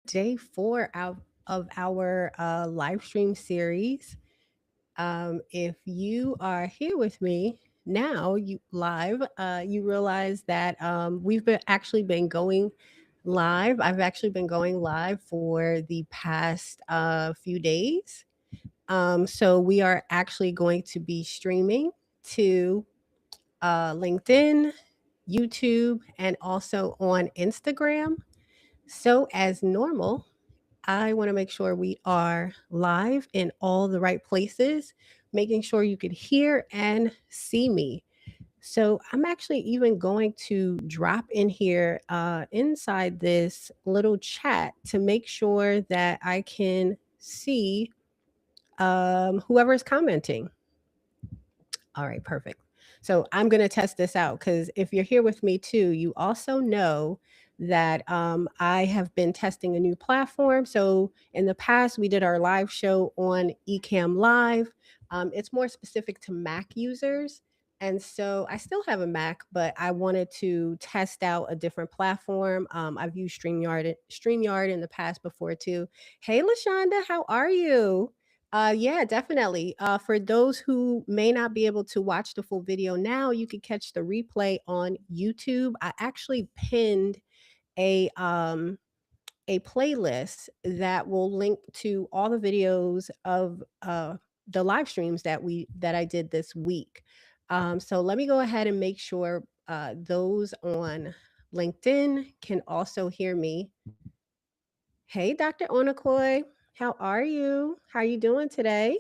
day 4 of our live stream series. If you are here with me now, you live, you realize that we've been actually been going live. I've actually been going live for the past few days. So we are actually going to be streaming to LinkedIn, YouTube, and also on Instagram. So, as normal, I want to make sure we are live in all the right places, making sure you could hear and see me. So, I'm actually even going to drop in here inside this little chat to make sure that I can see whoever is commenting. All right, perfect. So I'm going to test this out because if you're here with me too, you also know that I have been testing a new platform. So in the past, we did our live show on Ecamm Live. It's more specific to Mac users. And so I still have a Mac, but I wanted to test out a different platform. I've used StreamYard in the past before too. Hey, LaShonda, how are you? Yeah, definitely. For those who may not be able to watch the full video now, you can catch the replay on YouTube. I actually pinned a um a playlist that will link to all the videos of the live streams that I did this week. So let me go ahead and make sure those on LinkedIn can also hear me. Hey, Dr. Onakoy, how are you? How are you doing today?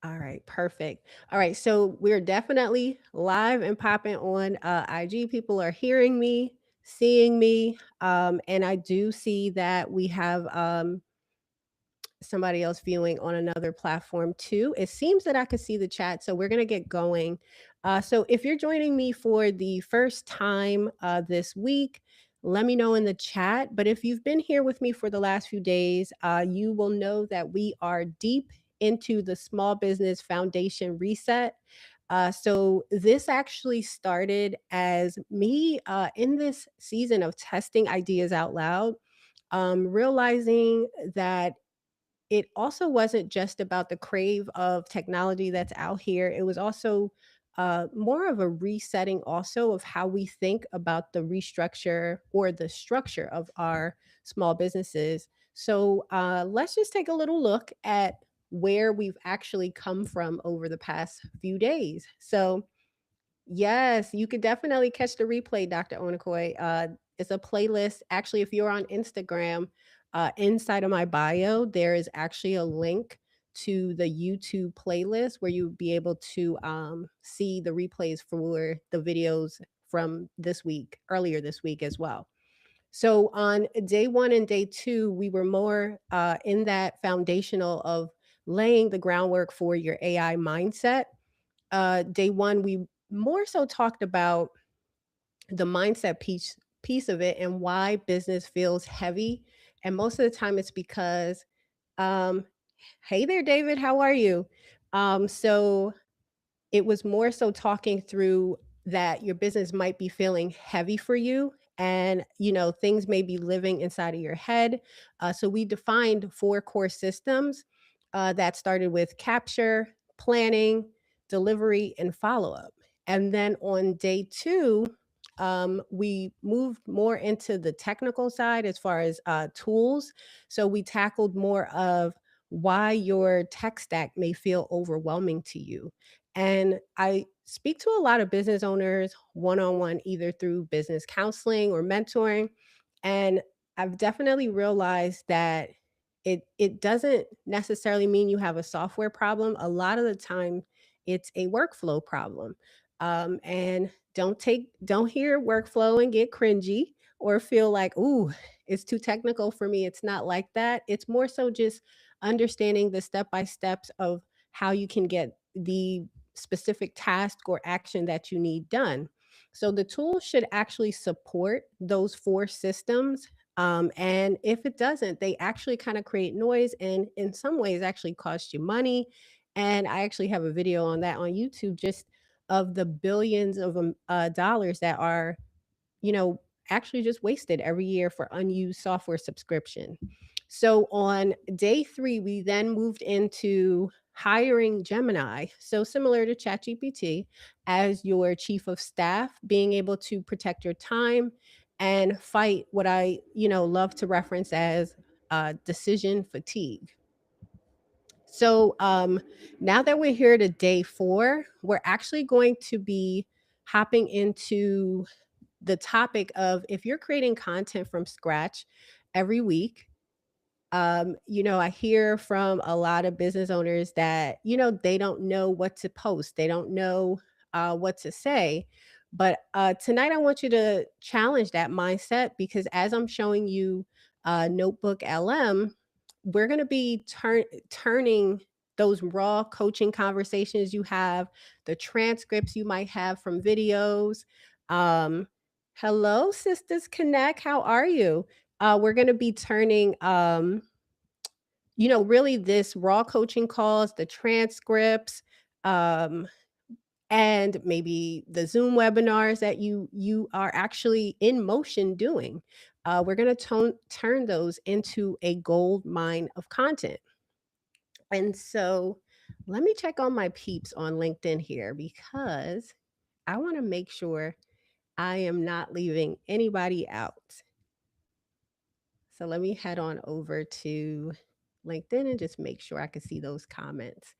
All right, perfect. All right, so we're definitely live and popping on IG. People are hearing me, seeing me, and I do see that we have somebody else viewing on another platform too. It seems that I could see the chat, so we're gonna get going. So if you're joining me for the first time this week, let me know in the chat. But if you've been here with me for the last few days, you will know that we are deep into the Small Business Foundation reset. So this actually started as me in this season of testing ideas out loud, realizing that it also wasn't just about the crave of technology that's out here. It was also more of a resetting, also of how we think about the restructure or the structure of our small businesses. So let's just take a little look at where we've actually come from over the past few days. So, yes, you could definitely catch the replay, Dr. Onakoy. It's a playlist. Actually, if you're on Instagram, inside of my bio, there is actually a link to the YouTube playlist where you'll be able to see the replays for the videos from this week, earlier this week as well. So on day 1 and day 2, we were more in that foundational of laying the groundwork for your AI mindset. Day 1, we more so talked about the mindset piece of it and why business feels heavy. And most of the time it's because um hey there, David, how are you? So it was more so talking through that your business might be feeling heavy for you, and things may be living inside of your head. So we defined 4 core systems that started with capture, planning, delivery, and follow-up. And then on day 2, we moved more into the technical side as far as tools. So we tackled more of why your tech stack may feel overwhelming to you. And I speak to a lot of business owners one on one, either through business counseling or mentoring. And I've definitely realized that it doesn't necessarily mean you have a software problem. A lot of the time, it's a workflow problem. And don't hear workflow and get cringy or feel like, ooh, it's too technical for me. It's not like that. It's more so just understanding the step by steps of how you can get the specific task or action that you need done. So the tool should actually support those 4 systems. And if it doesn't, they actually kind of create noise and in some ways actually cost you money. And I actually have a video on that on YouTube, just of the billions of dollars that are, you know, actually just wasted every year for unused software subscription. So on day 3, we then moved into hiring Gemini, so similar to ChatGPT, as your chief of staff, being able to protect your time and fight what I, love to reference as decision fatigue. So now that we're here to day 4, we're actually going to be hopping into the topic of if you're creating content from scratch every week. I hear from a lot of business owners that, they don't know what to post. They don't know what to say. But tonight, I want you to challenge that mindset because as I'm showing you Notebook LM, we're going to be turning those raw coaching conversations you have, the transcripts you might have from videos. Um, Hello, Sisters Connect. How are you? We're going to be turning really this raw coaching calls, the transcripts, um, and maybe the Zoom webinars that you are actually in motion doing. We're going to turn those into a gold mine of content. And so let me check on my peeps on LinkedIn here because I want to make sure I am not leaving anybody out. So let me head on over to LinkedIn and just make sure I can see those comments.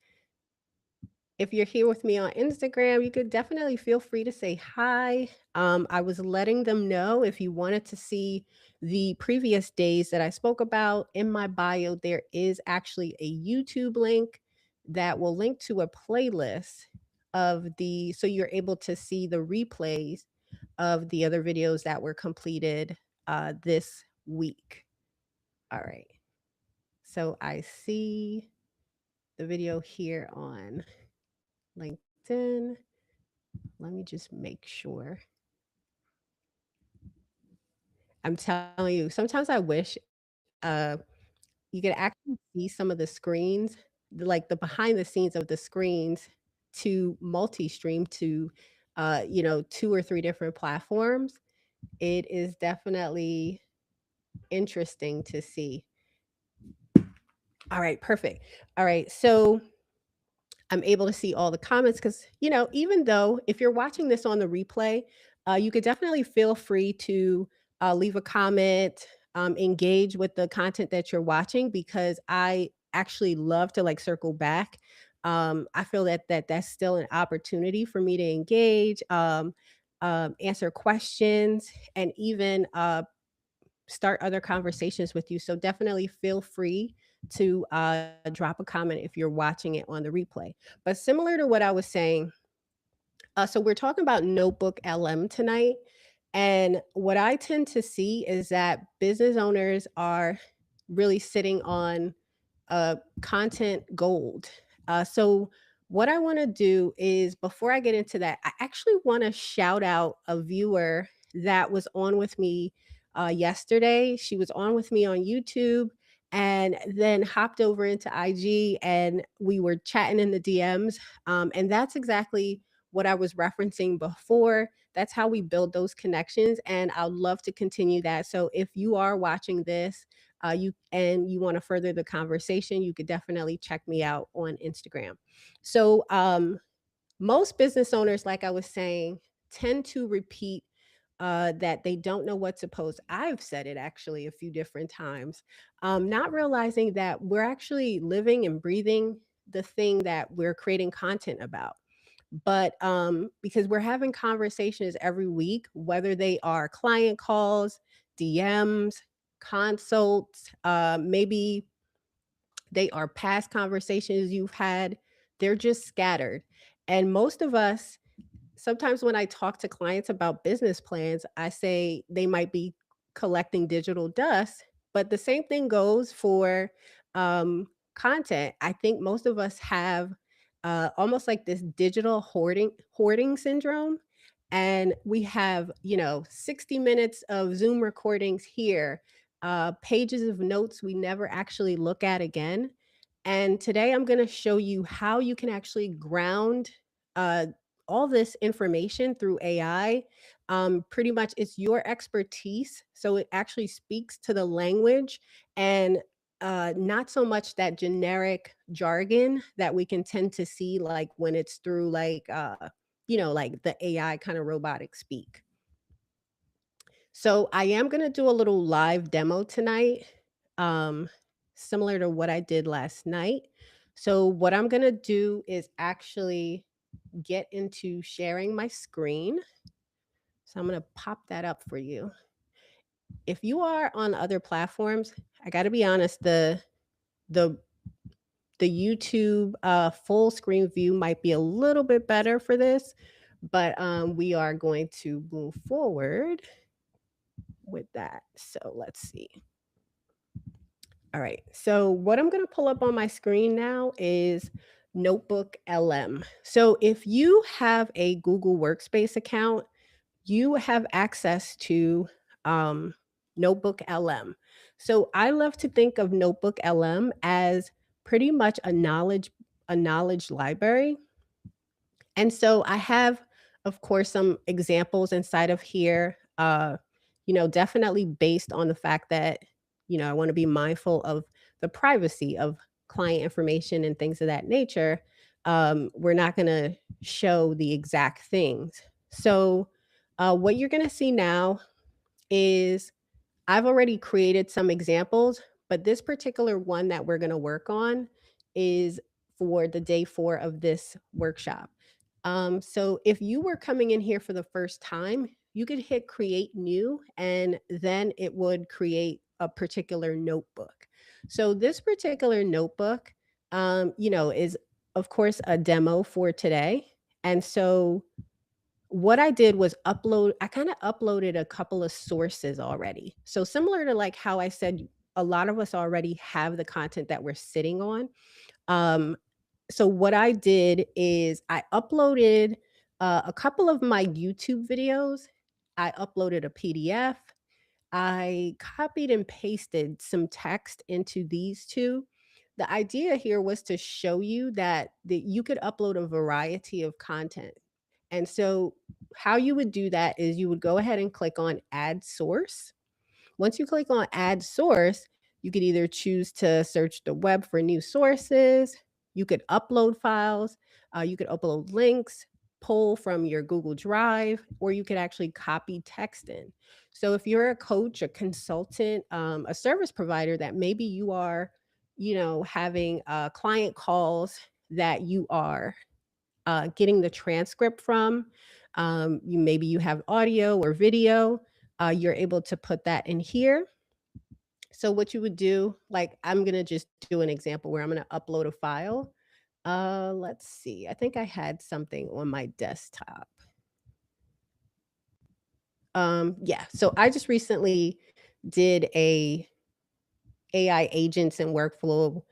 If you're here with me on Instagram, you could definitely feel free to say hi. I was letting them know if you wanted to see the previous days that I spoke about in my bio, there is actually a YouTube link that will link to a playlist so you're able to see the replays of the other videos that were completed this week. All right. So I see the video here on LinkedIn. Let me just make sure. I'm telling you, sometimes I wish uh, you could actually see some of the screens, like the behind the scenes of the screens to multi-stream to, 2 or 3 different platforms. It is definitely interesting to see. All right, perfect. All right, so I'm able to see all the comments because, even though if you're watching this on the replay, you could definitely feel free to leave a comment, engage with the content that you're watching because I actually love to like circle back. I feel that's still an opportunity for me to engage, answer questions, and even start other conversations with you. So definitely feel free to drop a comment if you're watching it on the replay. But similar to what I was saying, so we're talking about Notebook LM tonight. And what I tend to see is that business owners are really sitting on content gold. So, what I want to do is before I get into that, I actually want to shout out a viewer that was on with me yesterday. She was on with me on YouTube and then hopped over into IG and we were chatting in the DMs. And that's exactly what I was referencing before. That's how we build those connections. And I'd love to continue that. So if you are watching this, you want to further the conversation, you could definitely check me out on Instagram. So most business owners, like I was saying, tend to repeat that they don't know what to post. I've said it actually a few different times, not realizing that we're actually living and breathing the thing that we're creating content about. But because we're having conversations every week, whether they are client calls, DMs, consults, maybe they are past conversations you've had, they're just scattered. And most of us, sometimes when I talk to clients about business plans, I say they might be collecting digital dust, but the same thing goes for content. I think most of us have almost like this digital hoarding syndrome, and we have 60 minutes of Zoom recordings here, pages of notes we never actually look at again. And today I'm going to show you how you can actually ground. all this information through AI, pretty much it's your expertise. So it actually speaks to the language and not so much that generic jargon that we can tend to see like when it's through like like the AI kind of robotic speak. So I am going to do a little live demo tonight, um, similar to what I did last night. So what I'm going to do is actually get into sharing my screen. So I'm going to pop that up for you. If you are on other platforms, I got to be honest, the the YouTube full screen view might be a little bit better for this, but we are going to move forward with that. So let's see. All right. So what I'm going to pull up on my screen now is NotebookLM. So if you have a Google Workspace account, you have access to um, NotebookLM. So I love to think of NotebookLM as pretty much a knowledge library. And so I have, of course, some examples inside of here, definitely based on the fact that, I want to be mindful of the privacy of client information and things of that nature. We're not going to show the exact things. So, what you're going to see now is I've already created some examples, but this particular one that we're going to work on is for the day 4 of this workshop. So if you were coming in here for the first time, you could hit create new and then it would create a particular notebook. So this particular notebook, is of course a demo for today. And so what I did was I kind of uploaded a couple of sources already. So similar to like how I said, a lot of us already have the content that we're sitting on. Um, so what I did is I uploaded a couple of my YouTube videos. I uploaded a PDF. I copied and pasted some text into these two. The idea here was to show you that you could upload a variety of content. And so how you would do that is you would go ahead and click on add source. Once you click on add source, you could either choose to search the web for new sources, you could upload files, you could upload links, pull from your Google Drive, or you could actually copy text in. So if you're a coach, a consultant, a service provider that maybe you are, having client calls that you are getting the transcript from, maybe you have audio or video, you're able to put that in here. So what you would do, like I'm gonna just do an example where I'm gonna upload a file. Let's see. I think I had something on my desktop. Yeah. So I just recently did a AI agents and workflow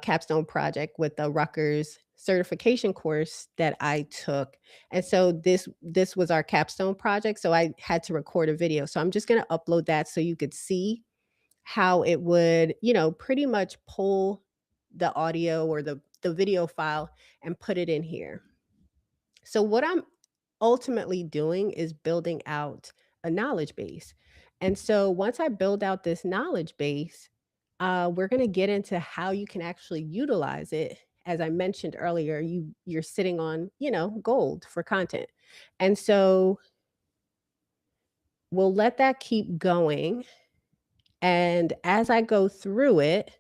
capstone project with the Rutgers certification course that I took. And so this was our capstone project. So I had to record a video. So I'm just gonna upload that so you could see how it would, pretty much pull the audio or the video file and put it in here. So what I'm ultimately doing is building out a knowledge base. And so once I build out this knowledge base, we're going to get into how you can actually utilize it. As I mentioned earlier, you're sitting on, gold for content. And so we'll let that keep going. And as I go through it,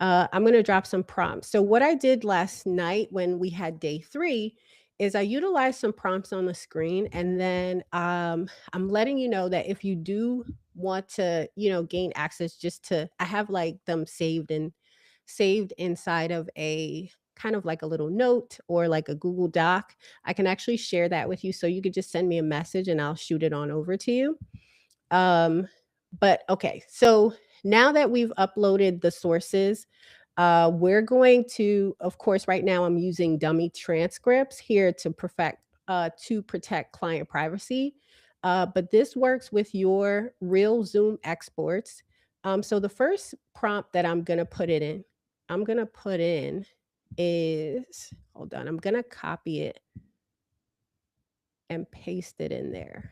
I'm going to drop some prompts. So, what I did last night when we had day 3 is I utilized some prompts on the screen. And then I'm letting you know that if you do want to, gain access, I have like them saved inside of a kind of like a little note or like a Google Doc. I can actually share that with you. So, you could just send me a message and I'll shoot it on over to you. Um, but okay, so now that we've uploaded the sources, we're going to, of course, right now I'm using dummy transcripts here to protect client privacy. But this works with your real Zoom exports. So the first prompt that I'm gonna put in is, hold on, I'm gonna copy it and paste it in there.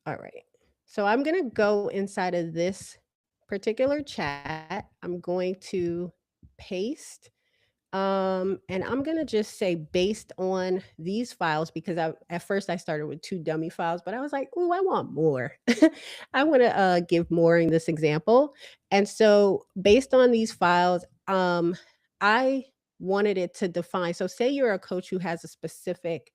All right. So I'm going to go inside of this particular chat. I'm going to paste. And I'm gonna just say based on these files, because at first I started with 2 dummy files, but I was like, "Ooh, I want more." I wanna, give more in this example. And so based on these files, I wanted it to define, so say you're a coach who has a specific,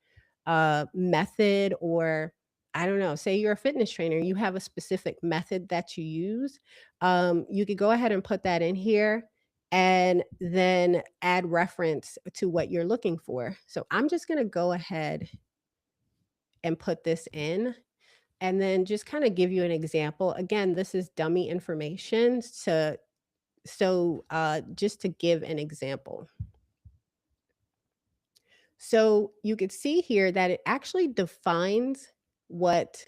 method, or I don't know, say you're a fitness trainer, you have a specific method that you use, you could go ahead and put that in here and then add reference to what you're looking for. So I'm just going to go ahead and put this in and then just kind of give you an example. Again, this is dummy information. Just to give an example. So you could see here that it actually defines what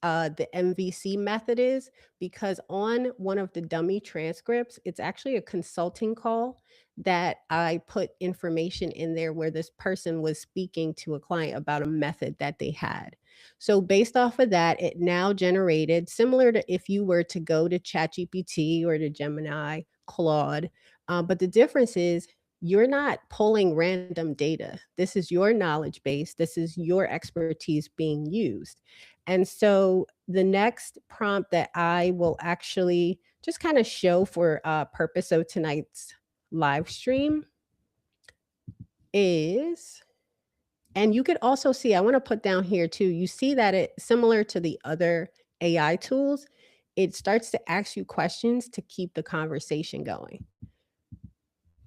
the MVC method is, because on one of the dummy transcripts, it's actually a consulting call that I put information in there where this person was speaking to a client about a method that they had. So based off of that, it now generated similar to if you were to go to ChatGPT or to Gemini, Claude. But the difference is you're not pulling random data. This is your knowledge base. This is your expertise being used. And so the next prompt that I will actually just kind of show for purpose of tonight's live stream is, and you could also see, I want to put down here too, you see that it similar to the other AI tools, it starts to ask you questions to keep the conversation going.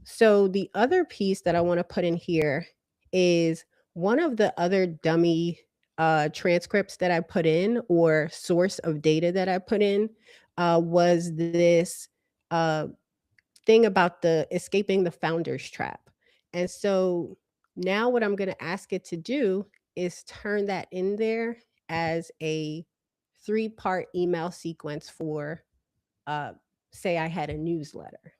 So the other piece that I want to put in here is one of the other dummy transcripts that I put in, or source of data that I put in, was this uh, thing about the escaping the founder's trap. And so now what I'm going to ask it to do is turn that in there as a 3-part email sequence for, uh, say, I had a newsletter.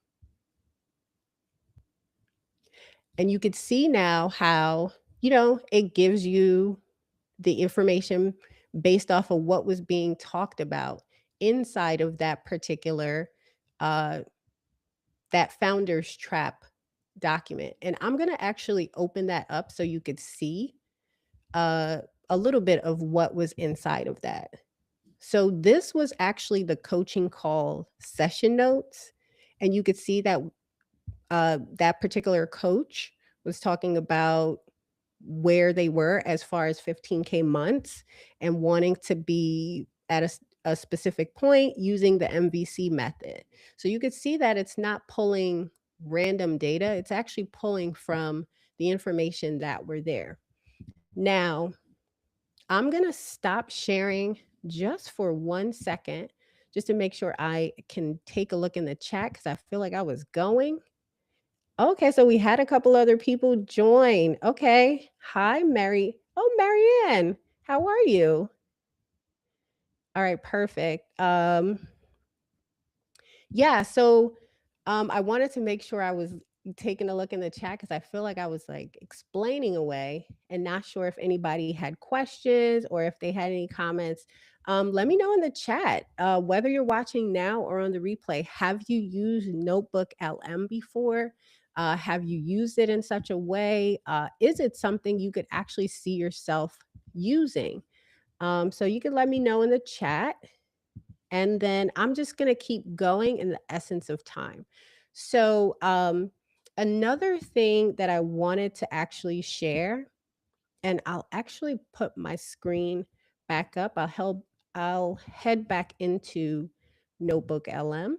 And you could see now how, it gives you the information based off of what was being talked about inside of that particular uh that founder's trap document. And I'm going to actually open that up so you could see uh a little bit of what was inside of that. So this was actually the coaching call session notes, and you could see that that particular coach was talking about where they were as far as 15K months and wanting to be at a specific point using the MVC method. So you could see that it's not pulling random data, it's actually pulling from the information that were there. Now, I'm going to stop sharing just for 1 second, just to make sure I can take a look in the chat, because I feel like I was going. Okay, so we had a couple other people join. Okay. Hi, Mary. Oh, Marianne. How are you? All right, perfect. Yeah, so I wanted to make sure I was taking a look in the chat, because I feel like I was like explaining away and not sure if anybody had questions or if they had any comments. Let me know in the chat, whether you're watching now or on the replay. Have you used Notebook LM before? Have you used it in such a way? Is it something you could actually see yourself using? So you can let me know in the chat. And then I'm just going to keep going in the essence of time. So, another thing that I wanted to actually share, and I'll actually put my screen back up. I'll head back into Notebook LM.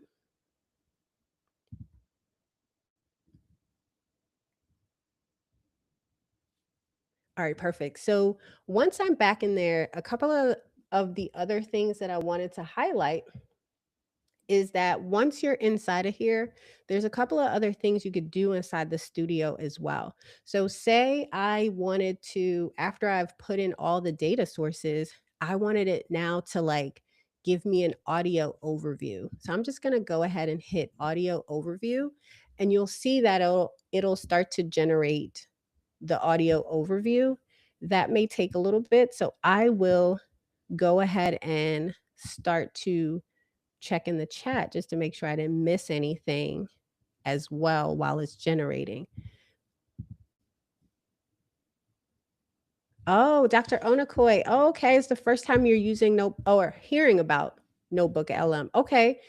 All right, perfect. So once I'm back in there, a couple of the other things that I wanted to highlight is that once you're inside of here, there's a couple of other things you could do inside the studio as well. So say I wanted to, after I've put in all the data sources, I wanted it now to like give me an audio overview. So I'm just going to go ahead and hit audio overview, and you'll see that it'll start to generate the audio overview. That may take a little bit. So I will go ahead and start to check in the chat just to make sure I didn't miss anything as well while it's generating. Oh, Dr. Onakoi. Oh, okay. It's the first time you're using or hearing about Notebook LM. Okay.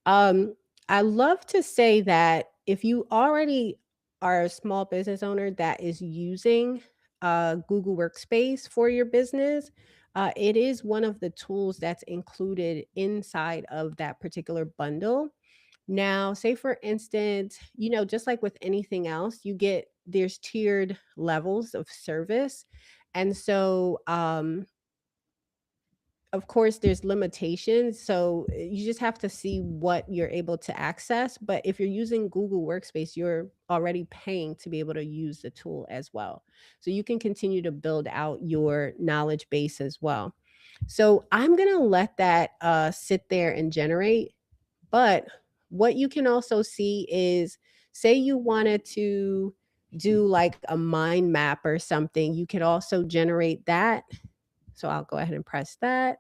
Um, I love to say that if you already are a small business owner that is using Google Workspace for your business, it is one of the tools that's included inside of that particular bundle. Now, say for instance, just like with anything else, there's tiered levels of service. And so, of course, there's limitations, so you just have to see what you're able to access, but if you're using Google Workspace, you're already paying to be able to use the tool as well. So you can continue to build out your knowledge base as well. So I'm gonna let that, sit there and generate, but what you can also see is, say you wanted to do, like, a mind map or something, you could also generate that. So I'll go ahead and press that.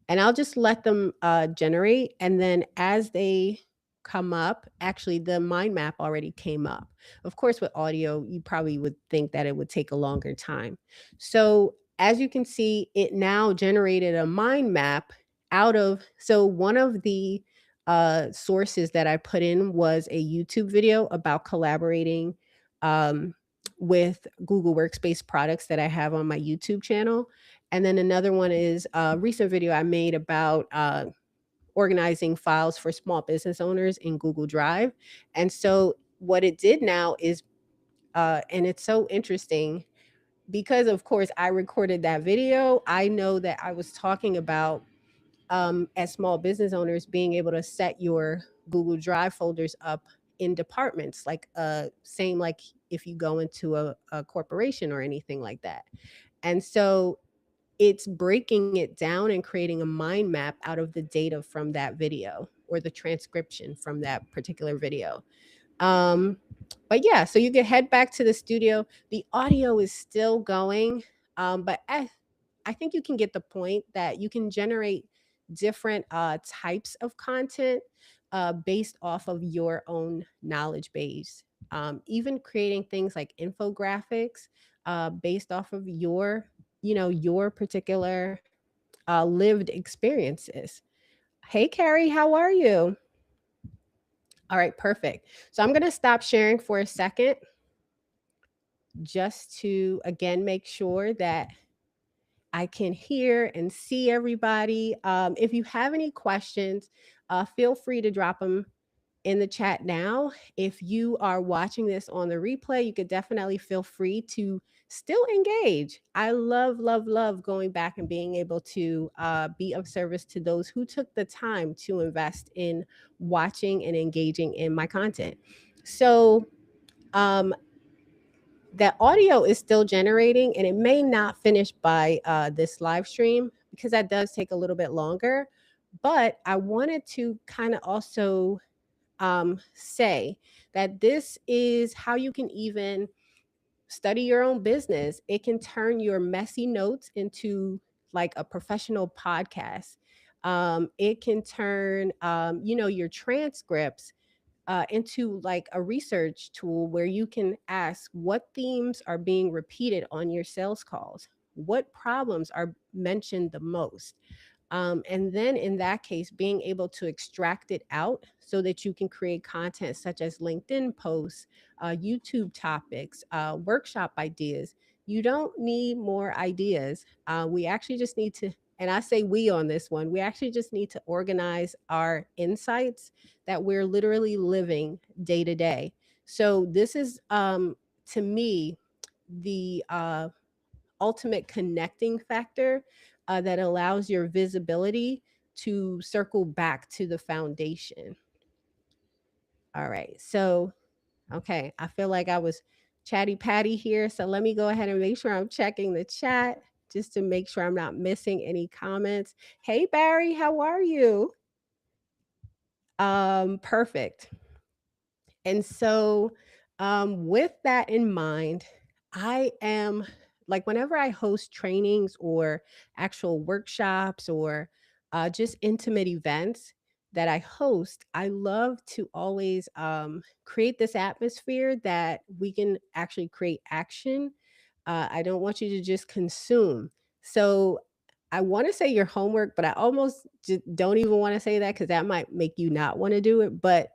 And I'll just let them, generate, and then as they come up, actually, the mind map already came up. Of course, with audio, you probably would think that it would take a longer time. So, as you can see, it now generated a mind map one of the, sources that I put in was a YouTube video about collaborating, um, with Google Workspace products that I have on my YouTube channel, and then another one is a recent video I made about organizing files for small business owners in Google Drive. And so what it did now is, and it's so interesting because, of course, I recorded that video. I know that I was talking about, as small business owners, being able to set your Google Drive folders up in departments, like same like if you go into a corporation or anything like that. And so it's breaking it down and creating a mind map out of the data from that video or the transcription from that particular video. Um, but yeah, so you can head back to the studio. The audio is still going, but I think you can get the point that you can generate different types of content based off of your own knowledge base. Even creating things like infographics based off of your particular lived experiences. Hey, Carrie, how are you? All right, perfect. So I'm going to stop sharing for a second just to again make sure that I can hear and see everybody. If you have any questions, feel free to drop them in the chat now. If you are watching this on the replay, you could definitely feel free to still engage. I love, love, love going back and being able to be of service to those who took the time to invest in watching and engaging in my content. So, um, that audio is still generating and it may not finish by this live stream because that does take a little bit longer. But I wanted to kind of also say that this is how you can even study your own business. It can turn your messy notes into like a professional podcast. It can turn, your transcripts into like a research tool where you can ask what themes are being repeated on your sales calls, what problems are mentioned the most, and then in that case, being able to extract it out so that you can create content such as LinkedIn posts, YouTube topics, workshop ideas. You don't need more ideas. We actually just need to, and I say we on this one, we actually just need to organize our insights that we're literally living day to day. So this is, to me, the ultimate connecting factor that allows your visibility to circle back to the foundation. All right. So, okay. I feel like I was chatty patty here. So let me go ahead and make sure I'm checking the chat just to make sure I'm not missing any comments. Hey, Barry, how are you? Perfect. And so, with that in mind, I am like whenever I host trainings or actual workshops or just intimate events that I host, I love to always create this atmosphere that we can actually create action. I don't want you to just consume. So I want to say your homework, but I almost don't even want to say that because that might make you not want to do it. But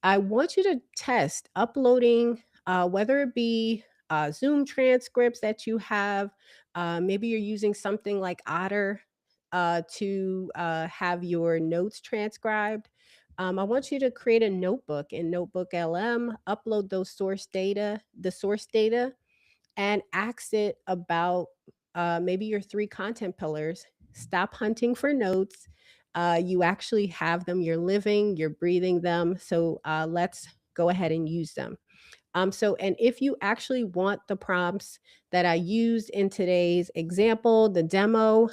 I want you to test uploading, whether it be Zoom transcripts that you have. Maybe you're using something like Otter to have your notes transcribed. I want you to create a notebook in NotebookLM, upload the source data, and ask it about maybe your three content pillars. Stop hunting for notes. You actually have them, you're living, you're breathing them. So let's go ahead and use them. And if you actually want the prompts that I used in today's example, the demo,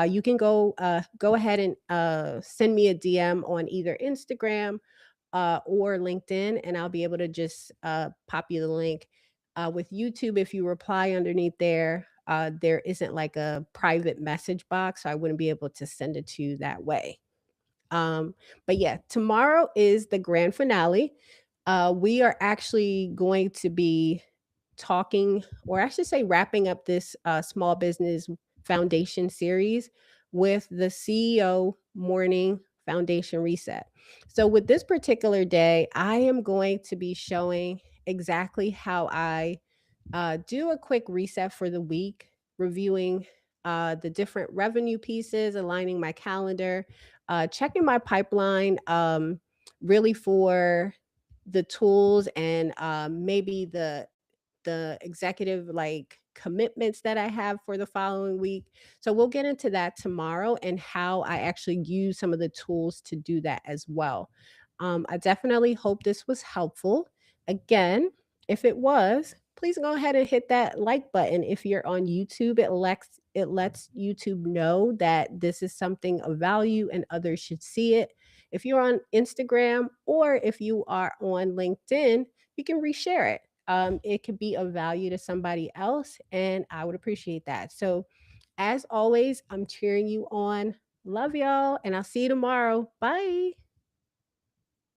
you can go ahead and send me a DM on either Instagram or LinkedIn, and I'll be able to just pop you the link. With YouTube, if you reply underneath there isn't like a private message box, so I wouldn't be able to send it to you that way. But yeah, tomorrow is the grand finale. We are actually going to be talking, or I should say, wrapping up this small business foundation series with the CEO morning foundation reset. So, with this particular day, I am going to be showing exactly how I do a quick reset for the week, reviewing the different revenue pieces, aligning my calendar, checking my pipeline really for the tools and maybe the executive like commitments that I have for the following week. So we'll get into that tomorrow and how I actually use some of the tools to do that as well. I definitely hope this was helpful. Again, if it was, please go ahead and hit that like button. If you're on YouTube, it lets YouTube know that this is something of value and others should see it. If you're on Instagram or if you are on LinkedIn, you can reshare it. It could be of value to somebody else, and I would appreciate that. So, as always, I'm cheering you on. Love y'all, and I'll see you tomorrow. Bye.